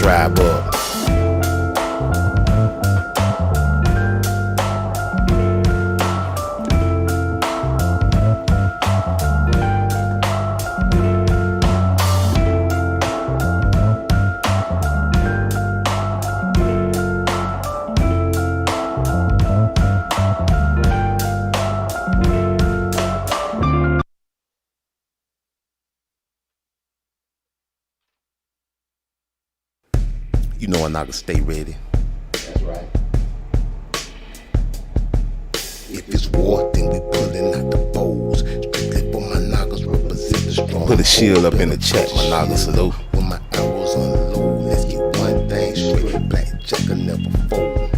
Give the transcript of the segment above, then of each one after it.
Tribe up. You know I'm not gonna stay ready. That's right. If it's war, then we pulling out the bows. Strictly for my niggas represent the strong. Put a shield up in the chat, my niggas salute. When my arrows unload, let's get one thing straight. Blackjack will never fold.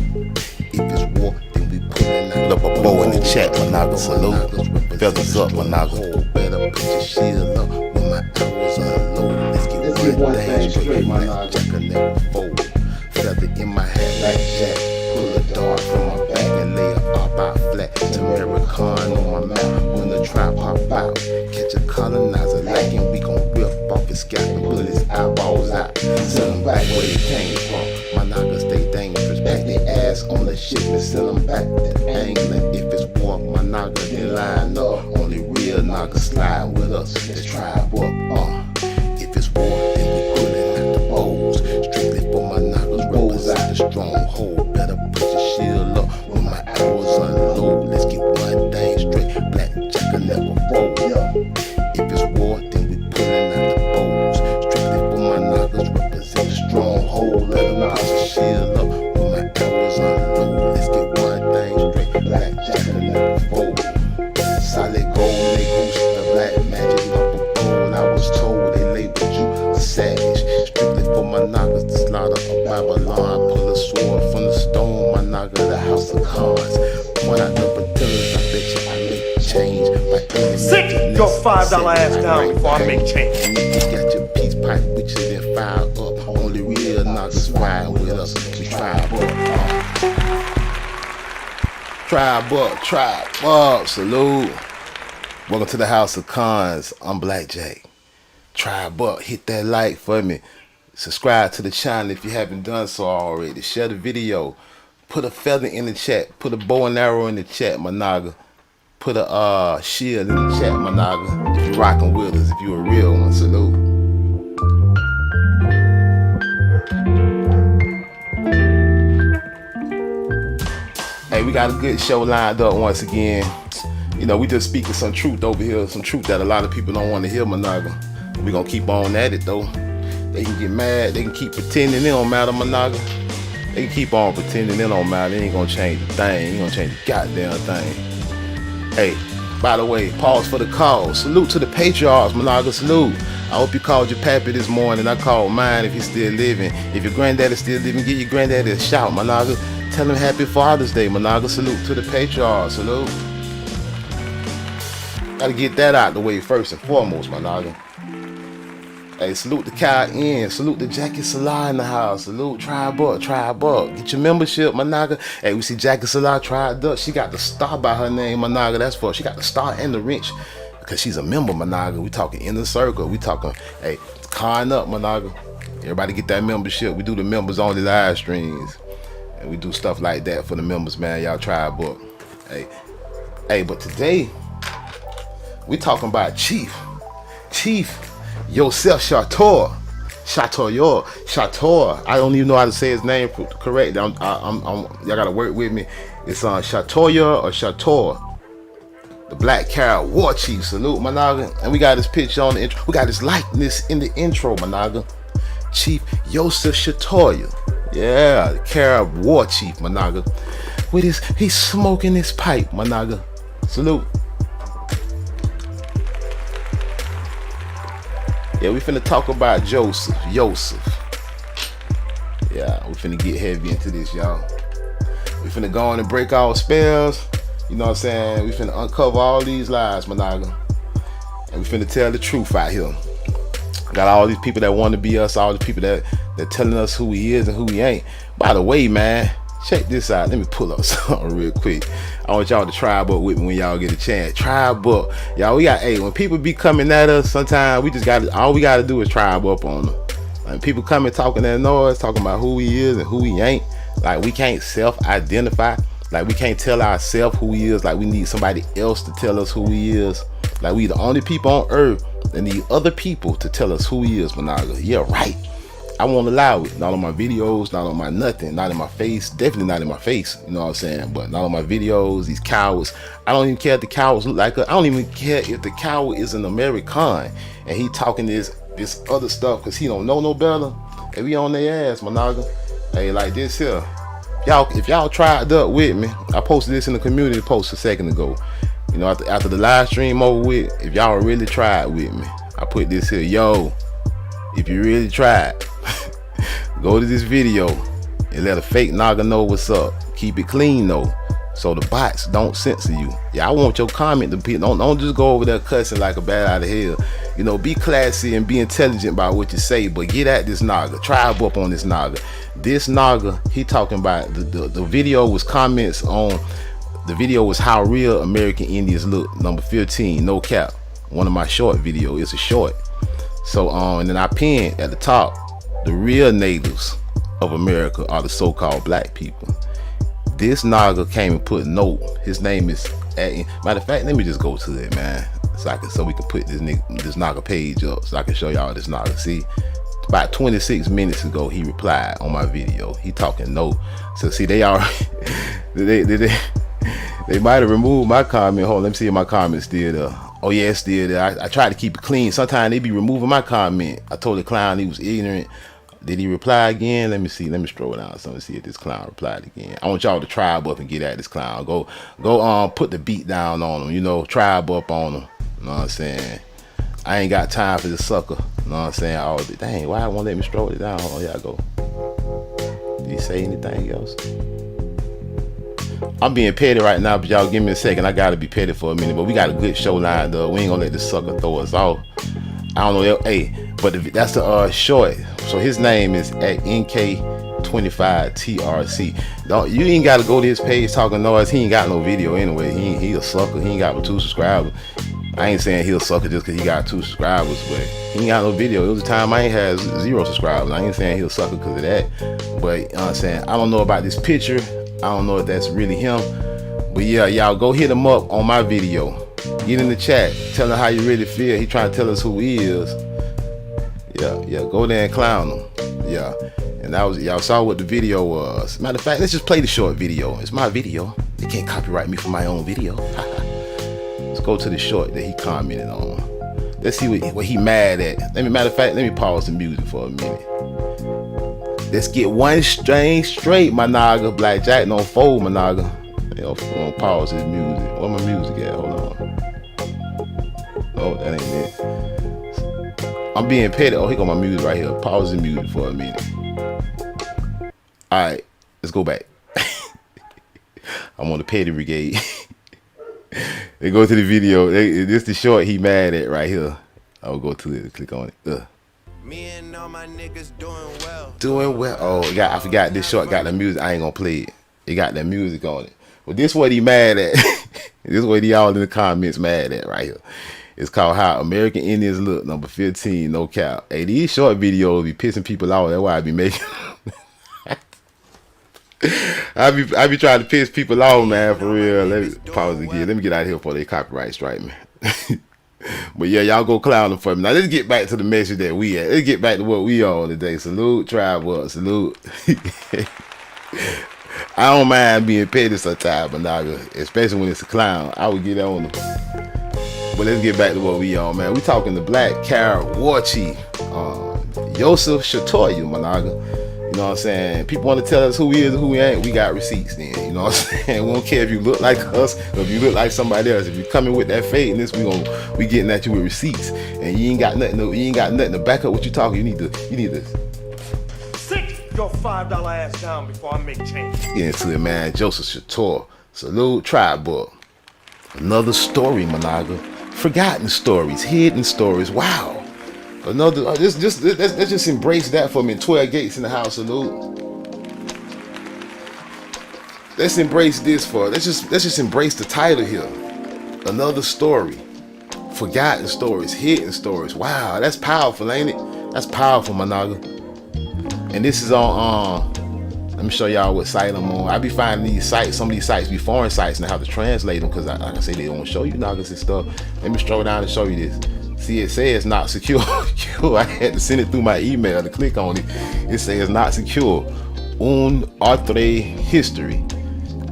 If it's war, then we pulling out. Put up a bow in the chat, my niggas salute. Feathers up, my niggas. Better put your shield up. When my arrows unload, let's get one thing straight. Blackjack will never fold. Feather in my hat like Jack. Pull a dart from my back and lay it up out flat. American on my map when the trap hop out. Catch a colonizer lacking, we gon' rip off his scalp and pull his eyeballs out. Send them back where they came from. My niggas stay dangerous. Back their ass on the ship and send them back to England. If it's war, my niggas then line up. Only real niggas slide with us. Let's tribe up. If it's war, then we pulling out the bows. Strictly for my niggas represent the stronghold. Better put your shield up when my arrows unload. Let's get one thing straight. Blackjack will never fold. If it's war, then we pulling out the bows. Strictly for my niggas represent the stronghold. Let them put your shield up when my arrows unload. Let's get one thing straight. Blackjack will never fold. Solid gold, they goose, the black magic up a gold. I was told they labeled you a savage. Strictly for my niggas to slaughter a Babylon. Pull a sword from the stone, my nigga, the house of cards. Point out the potatoes, I bet you I make change. Sit your $5 ass down before I make change. And if you got your peace pipe with you, then fire up. Only real niggas ride with us. We tribe up. Tribe up, salute. Welcome to the House of Cons. I'm Blackjack. Tribe up, hit that like for me. Subscribe to the channel if you haven't done so already. Share the video. Put a feather in the chat. Put a bow and arrow in the chat, my naga. Put a shield in the chat, my naga. If you rockin' with us, if you a real one, salute. Hey, we got a good show lined up once again. You know, we just speaking some truth over here, some truth that a lot of people don't want to hear, my naga. We gonna keep on at it though. They can get mad, they can keep pretending it don't matter, my naga. They can keep on pretending it don't matter. It ain't gonna change a thing. It ain't gonna change a goddamn thing. Hey, by the way, pause for the call. Salute to the patriarchs, my naga, salute. I hope you called your pappy this morning. I called mine if he's still living. If your granddaddy's still living, give your granddaddy a shout, my naga. Tell him happy Father's Day, my naga. Salute to the patriarchs, salute. Gotta get that out the way first and foremost, my naga. Hey, salute the Cayenne, salute the Jackie Salah in the house, salute Tribe Up. Get your membership, my naga. Hey, we see Jackie Salah Tribe Up. She got the star by her name, my naga. That's for she got the star and the wrench because she's a member, my naga. We talking inner circle. We talking, hey, con up, my naga. Everybody get that membership. We do the members only live streams, and we do stuff like that for the members, man. Y'all Tribe Up. Hey, but today we talking about Chief Joseph Chatoyer. I don't even know how to say his name correct. Y'all gotta work with me. It's Chatoyer or Chatoyer. The Black Carib War Chief. Salute, my naga. And we got his picture on the intro. We got his likeness in the intro, my naga. Chief Joseph Chatoyer. Yeah, the Carib War Chief, my naga. With he's smoking his pipe, my naga. Salute. Yeah, we finna talk about Joseph. Yeah, we finna get heavy into this, y'all. We finna go on and break all spells. You know what I'm saying? We finna uncover all these lies, my naga. And we finna tell the truth out here. Got all these people that want to be us, all the people that telling us who he is and who he ain't. By the way, man, check this out. Let me pull up something real quick. I want y'all to tribe up with me when y'all get a chance. Tribe up. Y'all, we got, hey, when people be coming at us, sometimes we just got, all we got to do is tribe up on them. Like, people coming talking that noise, talking about who he is and who he ain't. Like, we can't self-identify. Like, we can't tell ourselves who he is. Like, we need somebody else to tell us who he is. Like, we the only people on earth that need other people to tell us who he is, Monaga. Yeah, right. I won't allow it. Not on my videos, not on my nothing, not in my face. Definitely not in my face. You know what I'm saying? But not on my videos. These cowards. I don't even care if the cowards look like I don't even care if the coward is an American and he talking this other stuff because he don't know no better. And we on their ass, Monaga. Hey, like this here. If y'all tried up with me, I posted this in the community post a second ago. You know, after the live stream over with, if y'all really tried with me, I put this here. Yo, if you really tried, go to this video and let a fake Naga know what's up. Keep it clean though, so the bots don't censor you. Yeah, I want your comment to be, don't just go over there cussing like a bat out of hell. You know, be classy and be intelligent about what you say, but get at this Naga. Tribe up on this Naga. This Naga, he talking about the video was comments on the video was how real American Indians look, number 15, no cap. One of my short videos. It's a short. So and then I pinned at the top, the real natives of America are the so-called black people. This Naga came and put note. His name is matter of fact, let me just go to it, man. So we can put this Naga page up so I can show y'all this Naga. See, about 26 minutes ago he replied on my video. He talking no. So see, they already they might have removed my comment. Hold on, let me see if my comment's still there. Oh yeah, it's still there. I try to keep it clean. Sometimes they be removing my comment. I told the clown he was ignorant. Did he reply again? Let me see. Let me scroll down so let me see if this clown replied again. I want y'all to tribe up and get at this clown. Go put the beat down on him, you know, tribe up on him. You know what I'm saying? I ain't got time for this sucker. You know what I'm saying? Oh, dang, why won't let me scroll it down? Oh, yeah, I go. Did he say anything else? I'm being petty right now, but y'all give me a second. I gotta be petty for a minute, but we got a good show lined up. We ain't gonna let this sucker throw us off. I don't know, hey, but that's the short. So his name is at NK25TRC. You ain't gotta go to his page talking noise. He ain't got no video anyway. He a sucker. He ain't got but 2 subscribers. I ain't saying he'll sucker just because he got 2 subscribers, but he ain't got no video. It was a time I ain't had 0 subscribers. I ain't saying he'll sucker because of that. But you know what I'm saying, I don't know about this picture. I don't know if that's really him. But yeah, y'all go hit him up on my video. Get in the chat. Tell him how you really feel. He trying to tell us who he is. Yeah, go there and clown him. Yeah. And that was, y'all saw what the video was. Matter of fact, let's just play the short video. It's my video. They can't copyright me for my own video. Let's go to the short that he commented on. Let's see what he mad at. Matter of fact, let me pause the music for a minute. Let's get one string straight, my Naga. Blackjack don't fold, my Naga. I'm gonna pause his music. Where my music at? Hold on. Oh, that ain't it. I'm being petty. Oh, here go my music right here. Pause the music for a minute. Alright, let's go back. I'm on the petty brigade. They go to the video. This the short he mad at right here. I'll go to it. Click on it. Me and all my niggas doing well. Doing well. Oh, I forgot this short got the music. I ain't gonna play it. It got that music on it. But this what he mad at. This what he all in the comments mad at right here. It's called How American Indians Look, number 15, no cap. Hey, these short videos be pissing people off. That's why I be making. I be trying to piss people off, man, for real. Let me pause again. Let me get out of here before they copyright strike me. But yeah, y'all go clown them for me. Now let's get back to the message that we at. Let's get back to what we on today. Salute, tribe up, salute. I don't mind being petty sometimes, but now, especially when it's a clown, I would get on them. But let's get back to what we on, man. We talking the Black Carib War Chief, Joseph Chatoyer, Monaga. You know what I'm saying? People want to tell us who he is and who he ain't. We got receipts then. You know what I'm saying? We don't care if you look like us or if you look like somebody else. If you coming with that fakeness, we getting at you with receipts. And you ain't got nothing to back up what you talking. You need to Sit your $5 ass down before I make change. get into it, man. Joseph Chatoyer. Salute, tribe book. Another story, Monaga. Forgotten stories, hidden stories. Wow. Another. Let's just embrace that for me. 12 gates in the house. Salute. Let's embrace this for. Let's just embrace the title here. Another story. Forgotten stories, hidden stories. Wow, that's powerful, ain't it? That's powerful, my naga. And this is on let me show y'all what site I'm on. I be finding these sites, some of these sites be foreign sites, and I have to translate them because like I say, they don't show you nagas and stuff. Let me scroll down and show you this. See, it says not secure. I had to send it through my email to click on it. It says not secure. Un autre history.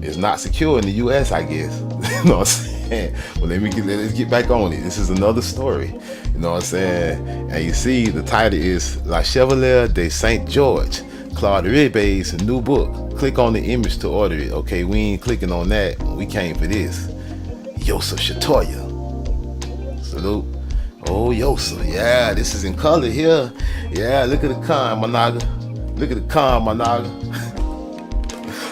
It's not secure in the US, I guess. You know what I'm saying? Well, let's get back on it. This is another story. You know what I'm saying? And you see, the title is La Chevalier de Saint George, Claude Ribe's new book. Click on the image to order it. Okay, we ain't clicking on that. We came for this. Joseph Chatoyer. Salute. Oh, Yosef. Yeah, this is in color here. Yeah, look at the con, my naga. Look at the con, my naga.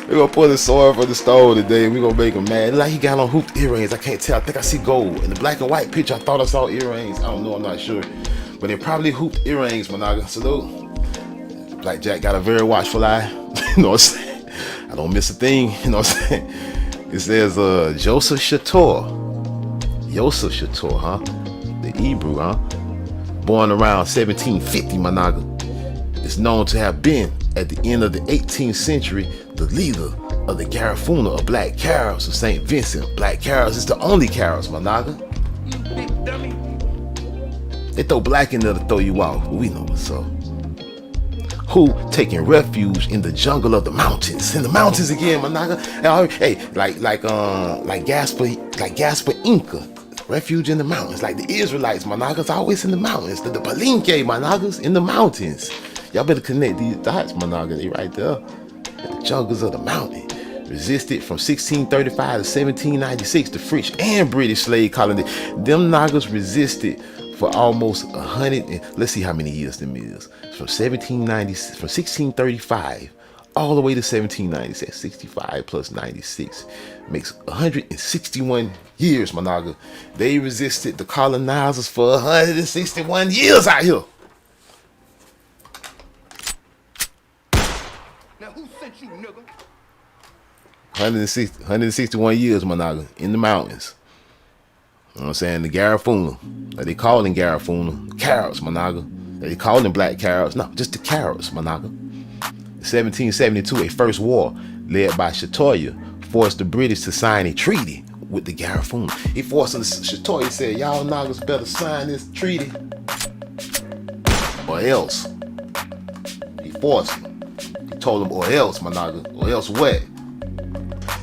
We're gonna pull the sword for the stove today. We're gonna make him mad. Like he got on hooped earrings. I can't tell. I think I see gold. In the black and white picture, I thought I saw earrings. I don't know, I'm not sure. But they're probably hooped earrings, my naga. Salute. Blackjack got a very watchful eye. You know what I'm saying? I don't miss a thing. You know what I'm saying? It says Joseph Chatoyer. Yosef Chatoyer, huh? The Hebrew, huh? Born around 1750, my naga. Is known to have been, at the end of the 18th century, the leader of the Garifuna of Black Caribs of St. Vincent. Black Caribs is the only Caribs, my naga. You big dummy. They throw black in there to throw you out, but we know what's up. Who taking refuge in the jungle of the mountains. In the mountains again, my naga. Hey, like Gaspar Inca. Refuge in the mountains, like the Israelites, my nagas, always in the mountains. The Palenque, my nagas, in the mountains. Y'all better connect these dots, my nagas. They right there. In the jungles of the mountain. Resisted from 1635 to 1796, the French and British slave colony. Them nagas resisted for almost 100, and let's see how many years them is. From 1635 all the way to 1796. 65 plus 96 makes 161 years, my naga. They resisted the colonizers for 161 years out here. Now who sent you, nigga? 161 years, my naga, in the mountains. You know what I'm saying? The Garifuna. Like they call them Garifuna. Caribs, my naga. They call them black Caribs. No, just the Caribs, my naga. In 1772, a first war led by Chatoyer forced the British to sign a treaty with the Garifuna. He forced them. Chatoyer said, y'all nagas better sign this treaty or else. He forced them. He told them, or else, my naga. Or else what?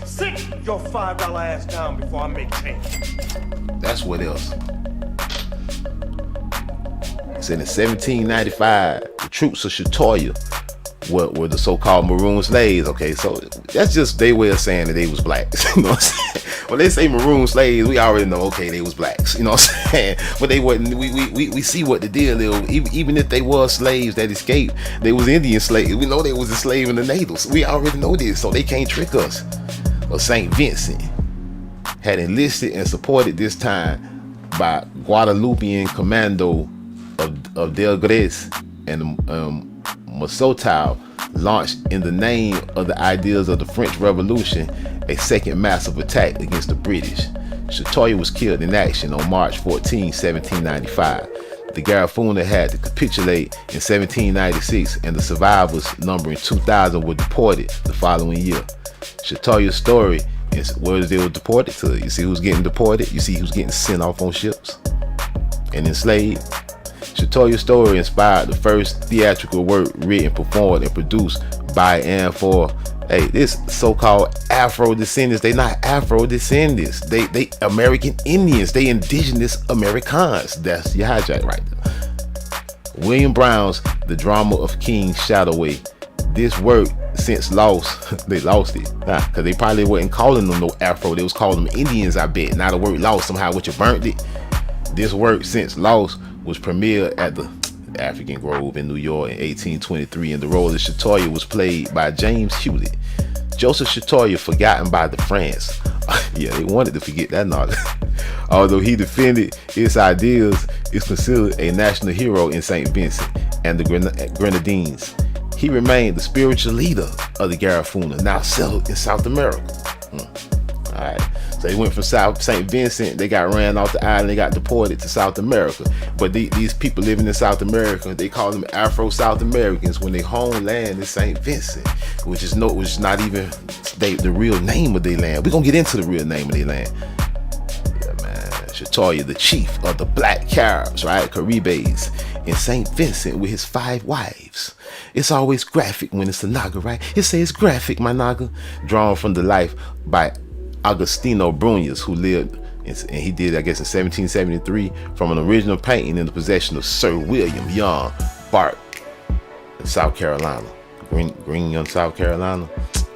Sit your $5 ass down before I make change. That's what else. He said in 1795, the troops of Chatoyer were the so-called maroon slaves. Okay, so that's just their way of saying that they was blacks. You know what I'm saying? When they say maroon slaves, we already know, okay, they was blacks. You know what I'm saying? But they wasn't. We see what the deal is. Even if they were slaves that escaped, they was Indian slaves. We know they was a slave in the natives. We already know this, so they can't trick us. Well, St. Vincent had enlisted and supported this time by Guadalupean commando of Del Gres and Masotal, launched in the name of the ideas of the French Revolution a second massive attack against the British. Chatoyer was killed in action on March 14, 1795. The Garifuna had to capitulate in 1796, and the survivors, numbering 2,000, were deported the following year. Chatoyer's story is where they were deported to. You see who's getting deported? You see who's getting sent off on ships and enslaved? Chatoyer's story inspired the first theatrical work written, performed, and produced by and for, this so-called Afro-descendants. They not Afro-descendants. They American Indians. They Indigenous Americans. That's your hijack right there. William Brown's The Drama of King Chatoyer. This work since lost, they lost it. Because they probably wasn't calling them no Afro. They was calling them Indians, I bet. Now the word lost somehow, which you burnt it. This work since lost was premiered at the African Grove in New York in 1823, and the role of Chatoyer was played by James Hewlett. Joseph Chatoyer, forgotten by the France. Yeah, they wanted to forget that knock. Although he defended its ideals, is considered a national hero in St. Vincent and the Grenadines. He remained the spiritual leader of the Garifuna, now settled in South America. All right. So they went from South St. Vincent, they got ran off the island, they got deported to South America. But these people living in South America, they call them Afro-South Americans when their homeland is St. Vincent, which is not even the real name of their land. We're gonna get into the real name of their land. Yeah, man. Chatoyer, the chief of the Black Caribs, right? Caribes in St. Vincent with his 5 wives. It's always graphic when it's a Naga, right? It says graphic, my Naga. Drawn from the life by Agostino Brunias, who lived, and he did, I guess, in 1773, from an original painting in the possession of Sir William Young Bart in South Carolina. Green Young, South Carolina.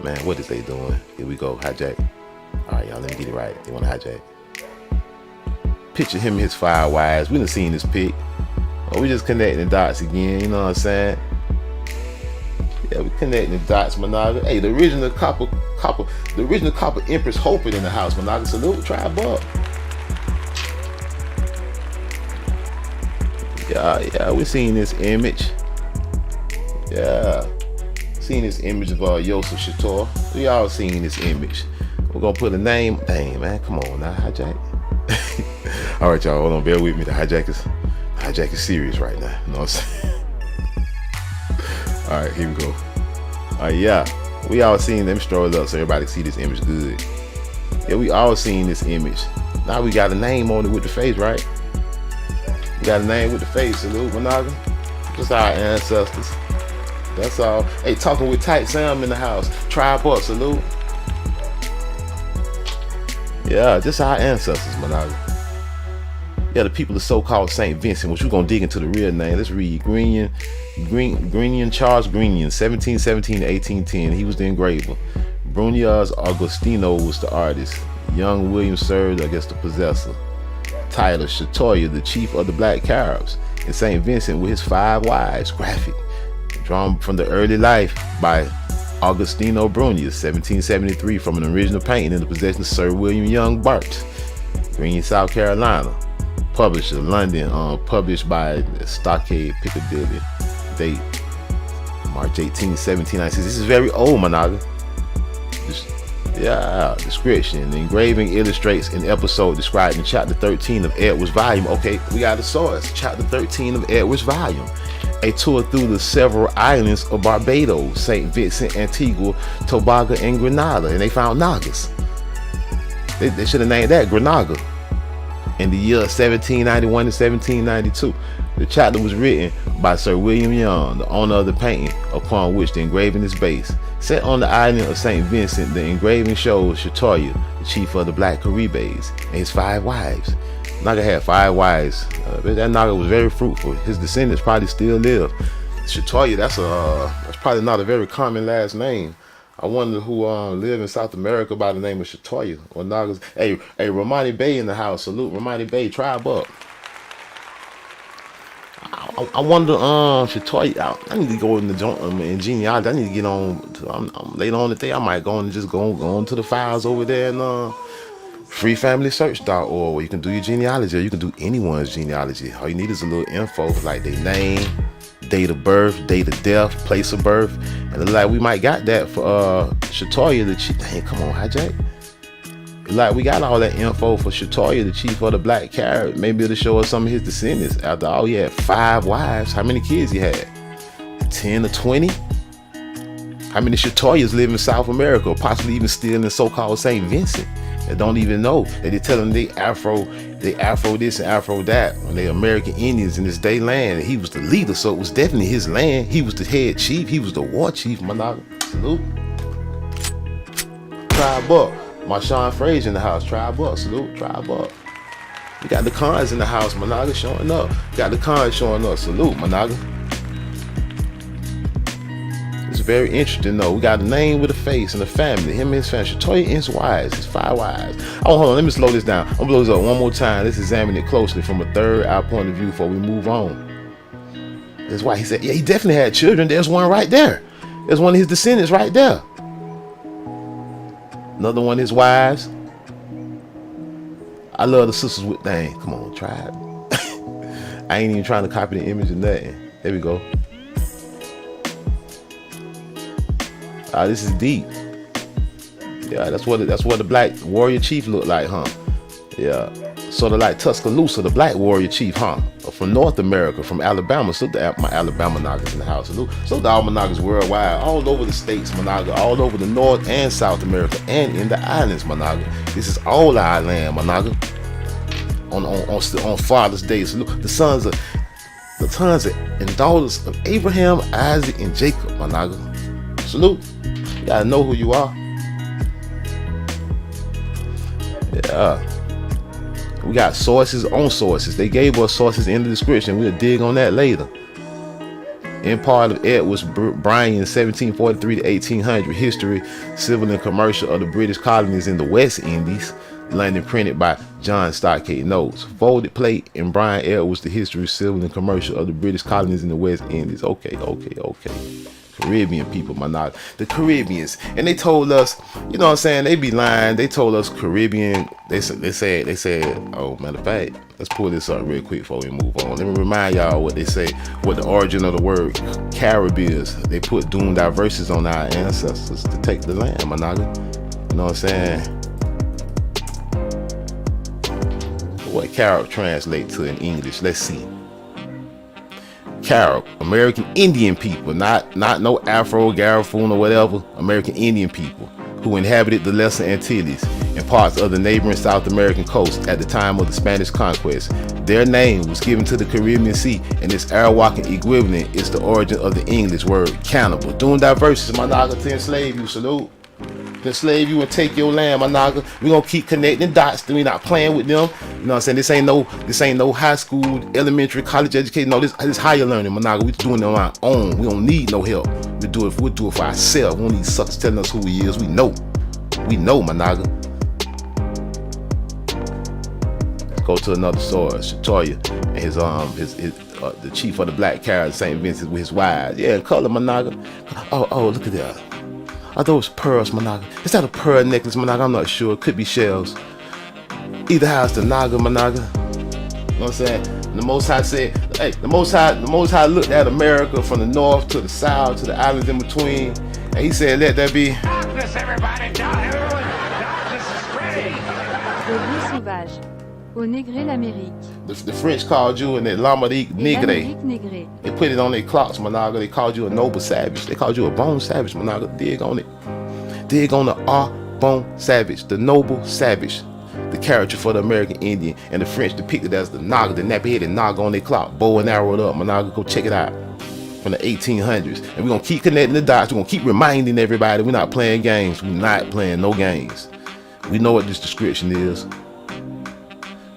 Man, what is they doing? Here we go, hijack. All right, y'all, let me get it right. They want to hijack. Picture him and his 5 wives. We done seen this pic. Oh, we just connecting the dots again, you know what I'm saying? Yeah, we connecting the dots, Managa. Hey, the original copper Empress Hoping in the house, Managa. Salute, tribe up. Yeah, we seen this image. Yeah, seen this image of Joseph Chatoyer. We all seen this image. We're gonna put a name. Dang, man, come on now, hijack. All right, y'all, hold on, bear with me. The hijack is serious right now. You know what I'm saying? All right, here we go. Yeah, we all seen them stroll up so everybody can see this image good. Yeah, we all seen this image. Now we got a name on it with the face, right? We got a name with the face. Salute, Managa. Just our ancestors. That's all. Hey, talking with Tight Sam in the house. Tribe up, salute. Yeah, just our ancestors, Managa. Yeah, the people of so-called St. Vincent, which we're going to dig into the real name. Let's read. Grenion, Charles Grenion, 1717 to 1810. He was the engraver. Brunias Agostino was the artist. Young William served, I guess, the possessor. Title, Chatoyer, the chief of the Black Caribs in St. Vincent with his 5 wives. Graphic. Drawn from the early life by Agostino Brunias, 1773, from an original painting in the possession of Sir William Young Bart, Green, South Carolina. Publisher, London, published by Stockade Piccadilly. Date, March 18, 1796. This is very old, Managa. Description. The engraving illustrates an episode described in chapter 13 of Edward's volume. Okay, we got the source. Chapter 13 of Edward's volume. A tour through the several islands of Barbados, St. Vincent, Antigua, Tobago, and Grenada. And they found Nagas. They should have named that Grenada. In the year 1791 to 1792, the chapter was written by Sir William Young, the owner of the painting upon which the engraving is based. Set on the island of St. Vincent, the engraving shows Chatoyer, the chief of the Black Caribes, and his 5 wives. Naga had 5 wives. That Naga was very fruitful. His descendants probably still live. Chatoyer, that's probably not a very common last name. I wonder who live in South America by the name of Chatoyer or Nagas. Hey, Romani Bay in the house. Salute, Romani Bay. Tribe up. I wonder, Chatoyer. I need to go in genealogy. I need to get on. Later on today, I might go and just go on to the files over there and freefamilysearch.org, where you can do your genealogy, or you can do anyone's genealogy. All you need is a little info like their name, date of birth, date of death, place of birth, and it look like we might got that for Chatoyer, the chief. Dang, come on, hijack. Like we got all that info for Chatoyer, the chief of the Black Carib. Maybe it'll show us some of his descendants. After all, he had 5 wives. How many kids he had? 10 or 20? How many Chatoyers live in South America, or possibly even still in so-called St. Vincent? They don't even know. They tell them they Afro this and Afro that. When they American Indians in this day land, and he was the leader, so it was definitely his land. He was the head chief. He was the war chief. Managa, salute. Tribe up. Marshawn Frazier in the house. Tribe up. Salute. Tribe up. We got the cons in the house. Managa showing up. Got the cons showing up. Salute, Managa. It's very interesting though. We got a name with a face and a family. Him and his family. Chatoyer and his wives. His 5 wives. Oh, hold on. Let me slow this down. I'm gonna blow this up one more time. Let's examine it closely from a third eye point of view before we move on. That's why he said, yeah, he definitely had children. There's one right there. There's one of his descendants right there. Another one of his wives. I love the sisters with, dang, come on, tribe. I ain't even trying to copy the image or nothing. There we go. This is deep. Yeah, that's what the black warrior chief looked like, huh? Yeah, sort of like Tuscaloosa, the black warrior chief, huh? From North America, from Alabama. So my Alabama Monagas in the house. So the all Monagas worldwide, all over the states, Monaga, all over the North and South America, and in the islands, Monaga. This is all our land, Monaga. On Father's Day, salute the sons and daughters of Abraham, Isaac, and Jacob, Monaga. Salute. You gotta know who you are. Yeah. We got sources on sources. They gave us sources in the description. We'll dig on that later. Empire of Edward Bryan, 1743 to 1800. History, civil and commercial of the British colonies in the West Indies. London, printed by John Stockade Notes. Folded plate in Brian Edwards, the history, civil and commercial of the British colonies in the West Indies. Okay. Caribbean people, Monaga. The Caribbeans. And they told us, you know what I'm saying? They be lying. They told us Caribbean. They said, oh, matter of fact, let's pull this up real quick before we move on. Let me remind y'all what they say, what the origin of the word Carib is. They put doomed diverses on our ancestors to take the land, Monaga. You know what I'm saying? What Carib translate to in English? Let's see. Carib, American Indian people, not no Afro, Garifuna or whatever. American Indian people who inhabited the Lesser Antilles and parts of the neighboring South American coast at the time of the Spanish conquest. Their name was given to the Caribbean Sea, and its Arawakan equivalent is the origin of the English word cannibal. Doing diverses, Monaga, to enslave you. Salute. To enslave you and take your land, Monaga. We gonna keep connecting dots. We not playing with them. You know what I'm saying? This ain't no high school, elementary, college education. No, this higher learning, Monaga. We doing it on our own. We don't need no help. We'll do it for ourselves. We don't need suckers telling us who we is. We know, Monaga. Let's go to another source. Chatoyer and his the chief of the Black Carib, St. Vincent, with his wives. Yeah, color, Monaga. Oh, look at that. Are those pearls, Monaga? Is that a pearl necklace, Monaga? I'm not sure. It could be shells. Either how it's the Naga, Monaga. You know what I'm saying? The Most High said, hey, the Most High looked at America from the north to the south to the islands in between, and he said, let that be. Darkness, everybody, darkness is ready. Le bleu sauvage. Au Négré l'Amérique. The French called you an l'Amérique Négré. Négré. They put it on their clocks, Monaga. They called you a noble savage. They called you a bone savage, Monaga. Dig on it. Dig on the bone savage, the noble savage. The character for the American Indian, and the French depicted as the Naga, the nappy-headed Naga on their clock, bow and arrowed up, Monaga. Go check it out. From the 1800s. And we're going to keep connecting the dots. We're going to keep reminding everybody we're not playing games. We're not playing no games. We know what this description is.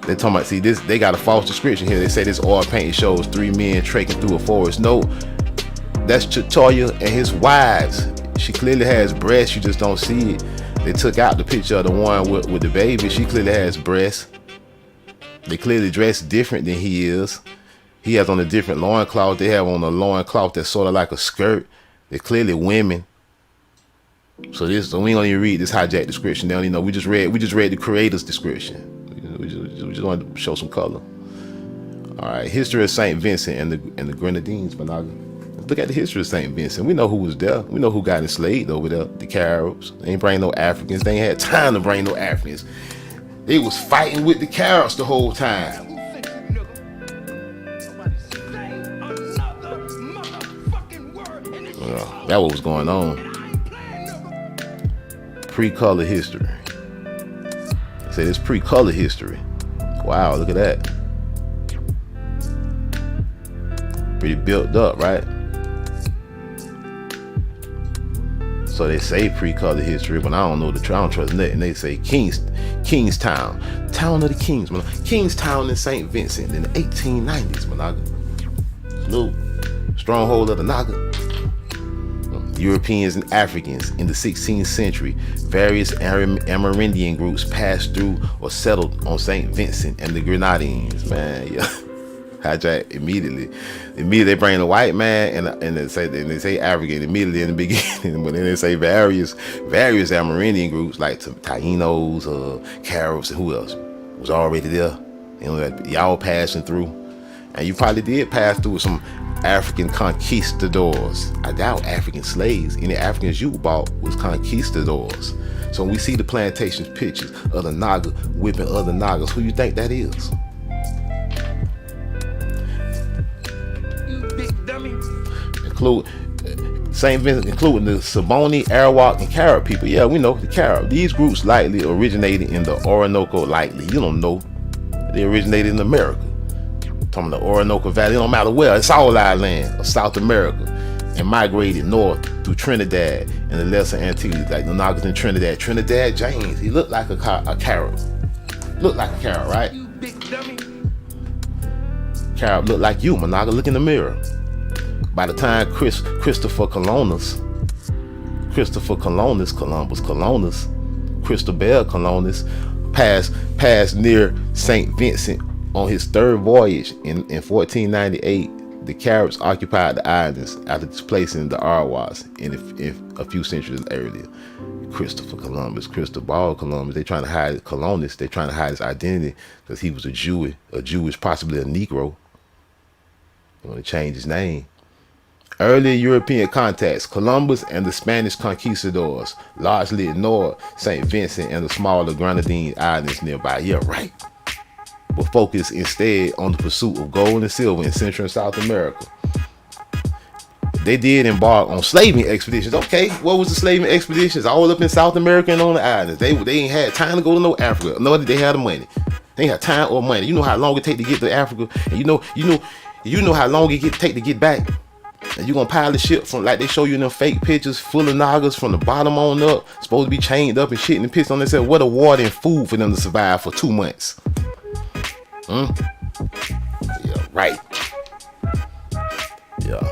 They're talking about, see, this, they got a false description here. They say this oil painting shows 3 men trekking through a forest. No, that's Chatoyer and his wives. She clearly has breasts, you just don't see it. They took out the picture of the one with the baby. She clearly has breasts. They clearly dressed different than he is. He has on a different loincloth. They have on a loincloth that's sort of like a skirt. They're clearly women. So we ain't gonna even read this hijack description. They don't even know. We just read the creator's description. We just wanted to show some color. All right, history of St. Vincent and the Grenadines, Monaga. Let's look at the history of St. Vincent. We know who was there. We know who got enslaved over there. The Caribs. They ain't bring no Africans. They ain't had time to bring no Africans. They was fighting with the Caribs the whole time. That what was going on. Pre-color history. Say this pre-color history. Wow, look at that. Pretty built up, right? So they say pre-color history, but I don't know I don't trust nothing. They say Kingstown, town of the Kings, man. Kingstown in St. Vincent in the 1890s, Monaga. Little stronghold of the Naga. Europeans and Africans in the 16th century, various Amerindian groups passed through or settled on St. Vincent and the Grenadines. Man, yeah, hijack immediately. Immediately they bring the white man and they say African immediately in the beginning, but then they say various Amerindian groups like Taínos, Caribs, and who else was already there. You know, y'all passing through, and you probably did pass through with some African conquistadors. I doubt African slaves. Any Africans you bought was conquistadors. So when we see the plantations pictures of the Naga whipping other Nagas, who you think that is? You big dummy. Include St. Vincent, including the Saboni, Arawak, and Carib people. Yeah, we know the Carib. These groups likely originated in the Orinoco. Likely, you don't know. They originated in America. Talking about the Orinoco Valley. It don't matter where. It's all our land of South America, and migrated north through Trinidad and the Lesser Antilles, like the Nagas in Trinidad. Trinidad James, he looked like a Carib. Looked like a Carib, right? You big dummy. Carib looked like you, Managa. Look in the mirror. By the time Christopher Columbus, Cristobal Columbus passed near St. Vincent on his third voyage in 1498, the Caribs occupied the islands after displacing the Arawas in a few centuries earlier. Cristobal Columbus, they're trying to hide Colonial, they're trying to hide his identity because he was a Jewish, possibly a Negro. They want to change his name. Earlier European contacts, Columbus and the Spanish conquistadors largely ignored St. Vincent and the smaller Grenadines islands nearby. Yeah, right. But focused instead on the pursuit of gold and silver in Central and South America. They did embark on slaving expeditions. Okay, what was the slaving expeditions? All up in South America and on the islands. They ain't had time to go to no Africa. No, they had the money. They ain't had time or money. You know how long it take to get to Africa, and you know how long it take to get back. And you're gonna pile the ship from, like they show you in them fake pictures, full of Nagas from the bottom on up, supposed to be chained up and shit and pissed on themselves. What a water and food for them to survive for 2 months. Yeah, right. Yeah.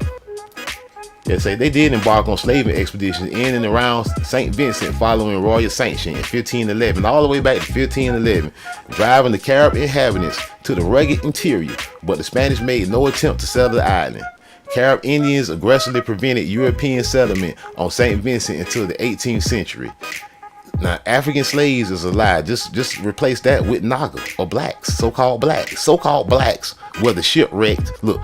They say they did embark on slaving expeditions in and around St. Vincent following royal sanction in 1511, all the way back to 1511, driving the Carib inhabitants to the rugged interior, but the Spanish made no attempt to settle the island. Carib Indians aggressively prevented European settlement on St. Vincent until the 18th century. Now, African slaves is a lie. Just replace that with Naga or blacks, so-called blacks, whether shipwrecked. Look,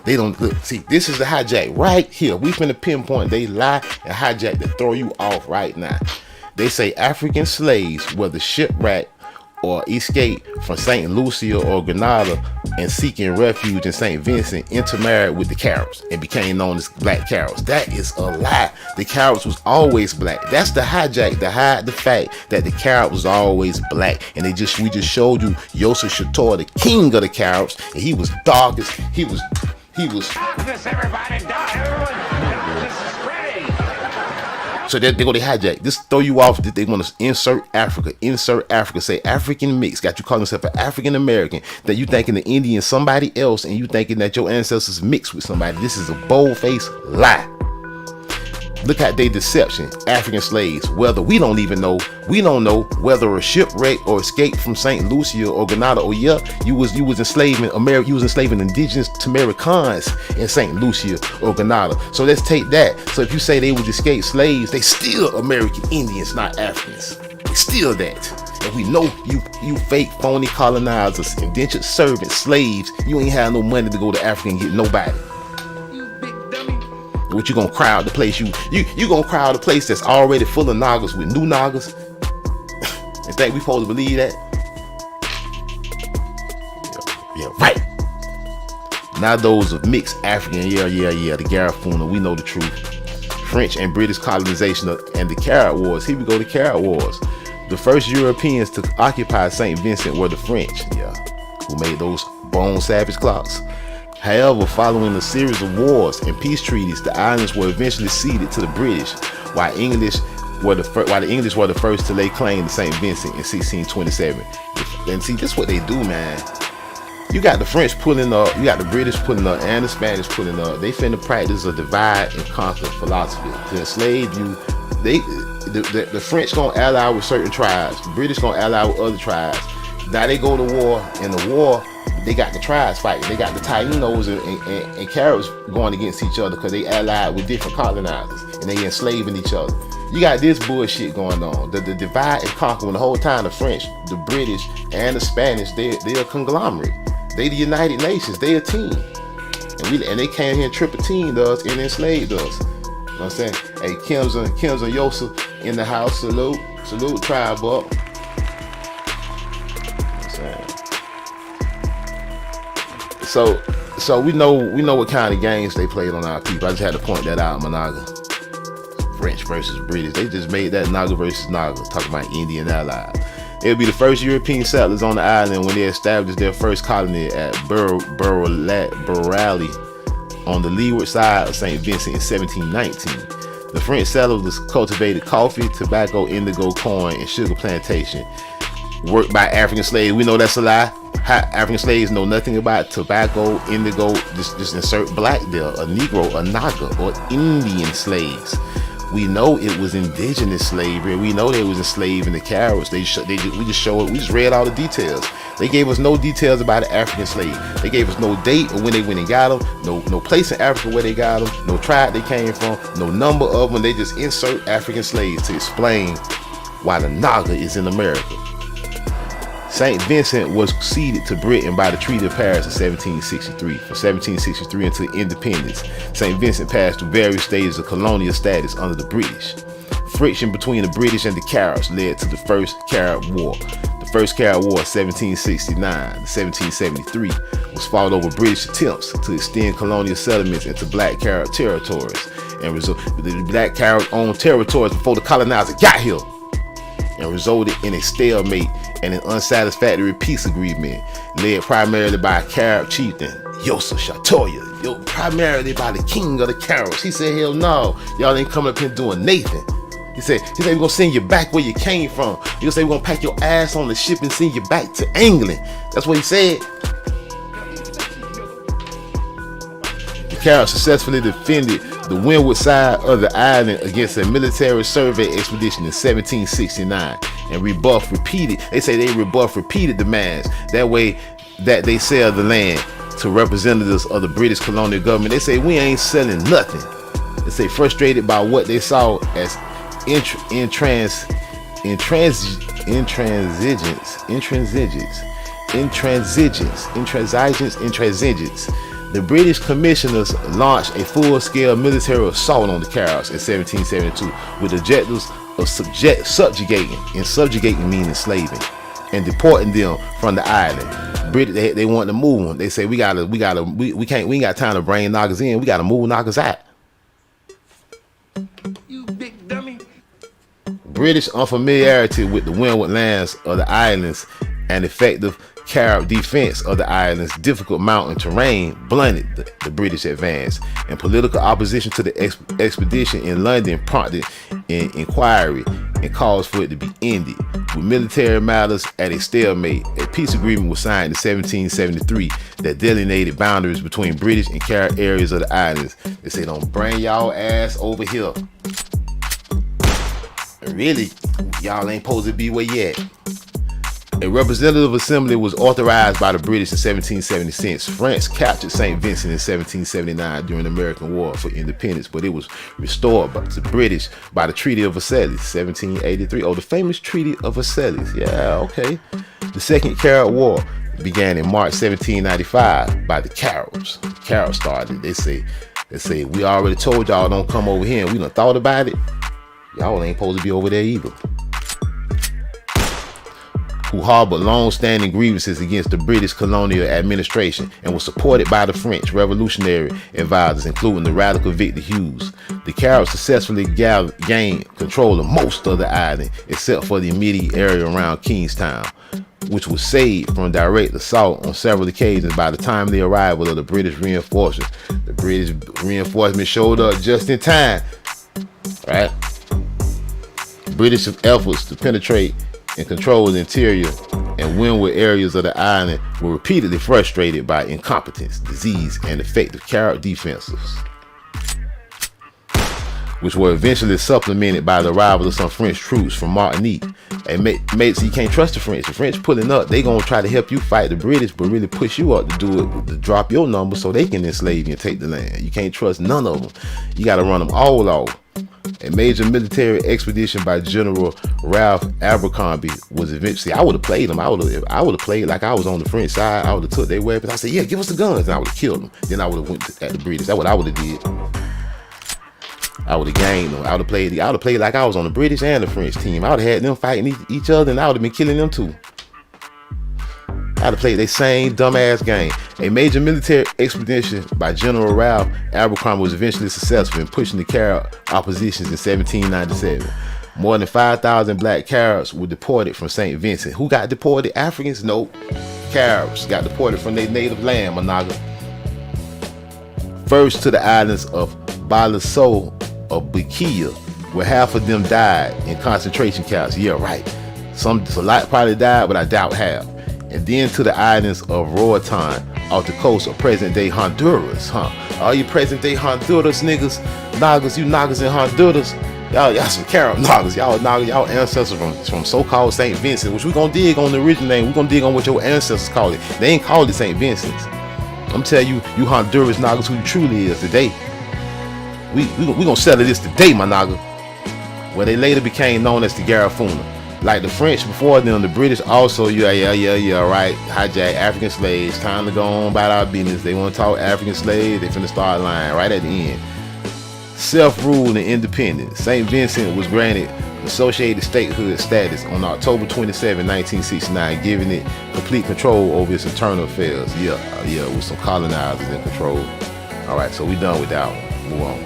they don't look. See, this is the hijack right here. We finna pinpoint. They lie and hijack to throw you off right now. They say African slaves, whether shipwrecked or escaped from St. Lucia or Grenada and seeking refuge in St. Vincent, intermarried with the Caribs and became known as black Caribs. That is a lie. The Caribs was always black. That's the hijack, to hide the fact that the Carib was always black. And we just showed you Joseph Chatoyer, the king of the Caribs, and he was darkest. He was. Darkness, everybody, darkness is spreading. So they go to hijack. Just throw you off that they want to insert Africa, say African mix, got you calling yourself an African American, that you thinking the Indian somebody else and you thinking that your ancestors mixed with somebody. This is a bold-faced lie. Look at their deception. African slaves, whether we don't know whether a shipwreck or escape from St. Lucia or Grenada, or yeah, you was enslaving America, you was enslaving indigenous Americans in St. Lucia or Grenada. So let's take that. So if you say they was escaped slaves, they still American Indians, not Africans. They still that. And we know you fake phony colonizers, indentured servants, slaves, you ain't have no money to go to Africa and get nobody. What you gonna crowd the place? You gonna crowd a place that's already full of Nagas with new Nagas? And think we supposed to believe that? Yeah, right. Now those of mixed African, yeah, the Garifuna, we know the truth. French and British colonization and the Carib Wars. Here we go, the Carib Wars. The first Europeans to occupy St. Vincent were the French, who made those bone savage clocks. However, following a series of wars and peace treaties, the islands were eventually ceded to the British, while the English were the first to lay claim to St. Vincent in 1627. And see, this is what they do, man. You got the French pulling up, you got the British pulling up, and the Spanish pulling up. They finna practice a divide and conquer philosophy to enslave you. The French gonna ally with certain tribes, the British gonna ally with other tribes. Now they go to war, and the war, they got the tribes fighting. They got the Tainos and Caribs going against each other because they allied with different colonizers and they enslaving each other. You got this bullshit going on. The divide and conquer, when the whole time the French, the British, and the Spanish, they're a conglomerate. They the United Nations. They a team. And they came here and triple-teamed us and enslaved us. You know what I'm saying? Hey, Kim's and Yoseph in the house. Salute. Salute tribe up. So we know what kind of games they played on our people. I just had to point that out, Managa. French versus British. They just made that Naga versus Naga, talking about Indian allies. It would be the first European settlers on the island when they established their first colony at Burrali on the leeward side of St. Vincent in 1719. The French settlers cultivated coffee, tobacco, indigo, corn, and sugar plantation. Worked by African slaves. We know that's a lie. African slaves know nothing about tobacco, indigo. Just insert black there. A Negro, a Naga, or Indian slaves. We know it was indigenous slavery. We know they was enslaved in the Caribs. We just read all the details. They gave us no details about the African slave. They gave us no date of when they went and got them. No place in Africa where they got them. No tribe they came from. No number of them. They just insert African slaves to explain why the Naga is in America. St. Vincent was ceded to Britain by the Treaty of Paris in 1763. From 1763 until independence, St. Vincent passed through various stages of colonial status under the British. Friction between the British and the Caribs led to the First Carib War. The First Carib War of 1769 to 1773 was fought over British attempts to extend colonial settlements into black Carib territories, and the black Carib owned territories before the colonizer got here, and resulted in a stalemate and an unsatisfactory peace agreement led primarily by a Carib chieftain, Joseph Chatoyer, primarily by the king of the Caribs. He said, hell no, y'all ain't coming up here doing nothing. He said we're gonna send you back where you came from. He gonna say we're gonna pack your ass on the ship and send you back to England. That's what he said. The Caribs successfully defended the windward side of the island against a military survey expedition in 1769 and rebuffed repeated demands. That way that they sell the land to representatives of the British colonial government. They say we ain't selling nothing. They say frustrated by what they saw as intransigence. The British commissioners launched a full-scale military assault on the Caribs in 1772 with objectives of subjugating meaning enslaving, and deporting them from the island. British, they want to move them. They say we ain't got time to bring Nagas in. We gotta move Nagas out. You big dummy. British unfamiliarity with the windward lands of the islands and effective Carib defense of the island's difficult mountain terrain blunted the British advance, and political opposition to the expedition in London prompted an inquiry and calls for it to be ended. With military matters at a stalemate, a peace agreement was signed in 1773 that delineated boundaries between British and Carib areas of the islands. They say, don't bring y'all ass over here. Really, y'all ain't supposed to be where you at. A representative assembly was authorized by the British in 1776. France captured St. Vincent in 1779 during the American War for Independence, but it was restored to the British by the Treaty of Versailles, 1783. Oh, the famous Treaty of Versailles. Yeah, okay. The Second Carib War began in March 1795 by the Caribs. The Caribs started. They say, we already told y'all don't come over here, and we done thought about it. Y'all ain't supposed to be over there either. Who harbored long-standing grievances against the British colonial administration and was supported by the French revolutionary advisors, including the radical Victor Hughes. The Caribs successfully gained control of most of the island, except for the immediate area around Kingstown, which was saved from direct assault on several occasions by the timely arrival of the British reinforcements. The British reinforcements showed up just in time, right? British efforts to penetrate and control the interior and windward areas of the island were repeatedly frustrated by incompetence, disease, and effective Carib defenses, which were eventually supplemented by the arrival of some French troops from Martinique. And mates, you can't trust the French. The French pulling up, they gonna try to help you fight the British, but really push you up to do it, to drop your number so they can enslave you and take the land. You can't trust none of them. You gotta run them all off. A major military expedition by General Ralph Abercrombie was eventually. I would have played them. I would have played like I was on the French side. I would have took their weapons. I said, yeah, give us the guns, and I would have killed them. Then I would have went at the British. That's what I would have did. I would have gained them. I would have played like I was on the British and the French team. I would have had them fighting each other, and I would have been killing them too. I would have played their same dumbass game. A major military expedition by General Ralph Abercrombie was eventually successful in pushing the Carib oppositions in 1797. More than 5,000 black Caribs were deported from St. Vincent. Who got deported? Africans? Nope. Caribs got deported from their native land, Managa. First to the islands of Balaso of Bikia, where half of them died in concentration camps. Yeah, right. A lot probably died, but I doubt half. And then to the islands of Roatan off the coast of present-day Honduras, All you present-day Honduras niggas, Nagas, you Nagas in Honduras, y'all some Carib Nagas, y'all ancestors from so-called St. Vincent, which we gonna dig on the original name. We gonna dig on what your ancestors called it. They ain't called it St. Vincent's. I'm telling you, you Honduras Nagas, who you truly is today. We gonna settle this today, my Naga. Where they later became known as the Garifuna. Like the French before them, the British also, right, hijack African slaves. Time to go on about our business. They want to talk African slaves, they finna start lying right at the end. Self-rule and independence. St. Vincent was granted associated statehood status on October 27, 1969, giving it complete control over its internal affairs. Yeah, with some colonizers in control. All right, so we done with that one. Move on.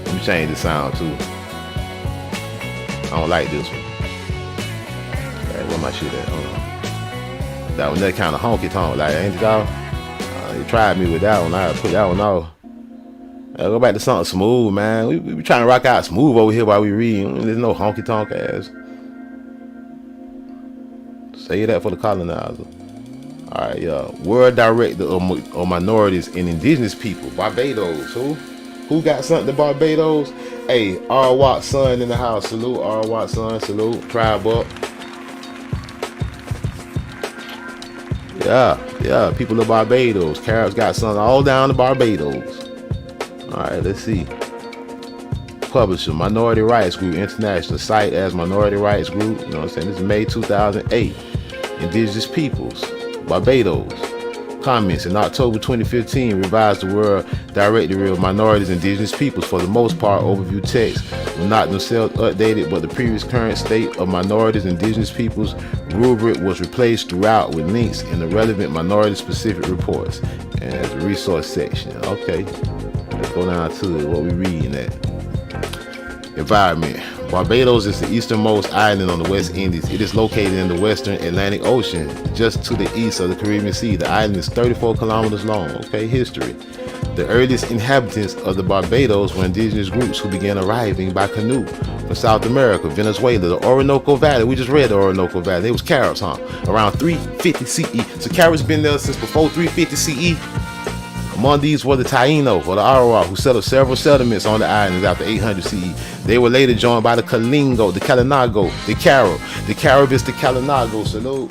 Let me change the sound too. I don't like this one. Where my shit at? That one, that kind of honky tonk, like, ain't it y'all? You tried me with that one. I put that one off. Go back to something smooth, man. We trying to rock out smooth over here while we read. There's no honky tonk ass. Say that for the colonizer. All right, World Director of Minorities and Indigenous People, Barbados. Who got something to Barbados? Hey, R. Watt son in the house. Salute, R. Watt son. Salute. Tribe up. Yeah, people of Barbados. Caribs got something all down to Barbados. Alright, let's see. Publisher, Minority Rights Group International. Site as Minority Rights Group. You know what I'm saying? This is May 2008. Indigenous Peoples, Barbados. Comments in October 2015 revised the World Directory of Minorities and Indigenous Peoples. For the most part, overview text were not themselves updated, but the previous current state of minorities and indigenous peoples rubric was replaced throughout with links in the relevant minority-specific reports and the resource section. Okay, let's go down to what we reading at. Environment. Barbados is the easternmost island on the West Indies. It is located in the western Atlantic Ocean, just to the east of the Caribbean Sea. The island is 34 kilometers long. Okay, history. The earliest inhabitants of the Barbados were indigenous groups who began arriving by canoe from South America, Venezuela, the Orinoco Valley. We just read the Orinoco Valley. They was Caribs, around 350 CE. So Caribs been there since before 350 CE. Among these were the Taino, or the Arawak, who settled several settlements on the islands after 800 CE. They were later joined by the Kalingo, the Kalinago, the Carib. The Carib is the Kalinago. Salute.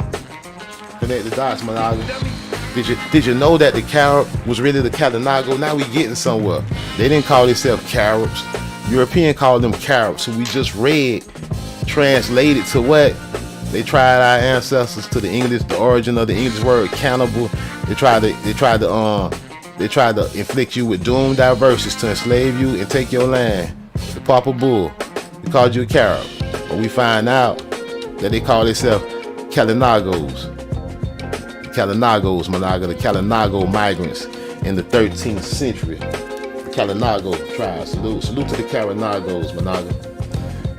Connect the dots, Managa. Did you know that the Carib was really the Kalinago? Now we getting somewhere. They didn't call themselves Caribs. European called them Caribs, who we just read, translated to what? They tried our ancestors to the English, the origin of the English word cannibal. They tried to inflict you with doomed diversions to enslave you and take your land. The Papa Bull, they called you a Carib. But we find out that they call themselves Kalinagos. Kalinagos, Managa, the Kalinago migrants in the 13th century. The Kalinago tribe. Salute to the Kalinagos, Managa.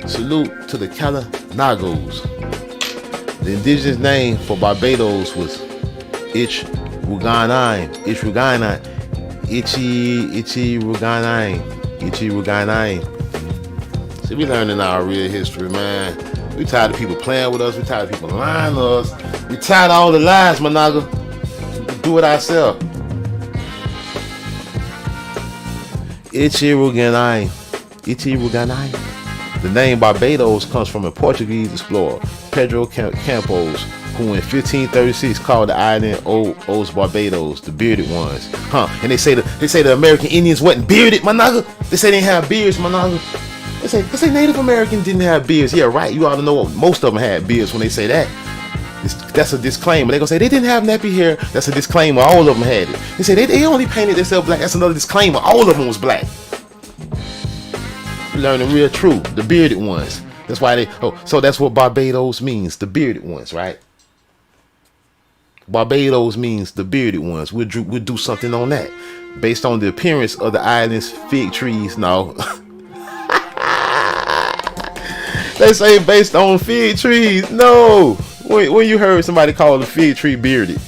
Salute to the Kalinagos. The indigenous name for Barbados was Ichi-Ruganine. See, we learning our real history, man. We tired of people playing with us. We tired of people lying to us. We tired of all the lies, Managa. We can do it ourselves. Ichi-Ruganine. The name Barbados comes from a Portuguese explorer, Pedro Campos, who in 1536 called the island Os Barbados, the bearded ones. And they say the American Indians wasn't bearded, Managa. They say they didn't have beards, Managa. They say Native Americans didn't have beards. Yeah, right. You ought to know most of them had beards when they say that. That's a disclaimer. They're going to say they didn't have nappy hair. That's a disclaimer. All of them had it. They say they only painted themselves black. That's another disclaimer. All of them was black. learning real true. The bearded ones. That's why they. Oh, so that's what Barbados means. The bearded ones, right? Barbados means the bearded ones. We'll do something on that, based on the appearance of the island's fig trees. No, they say based on fig trees. No, when you heard somebody call a fig tree bearded,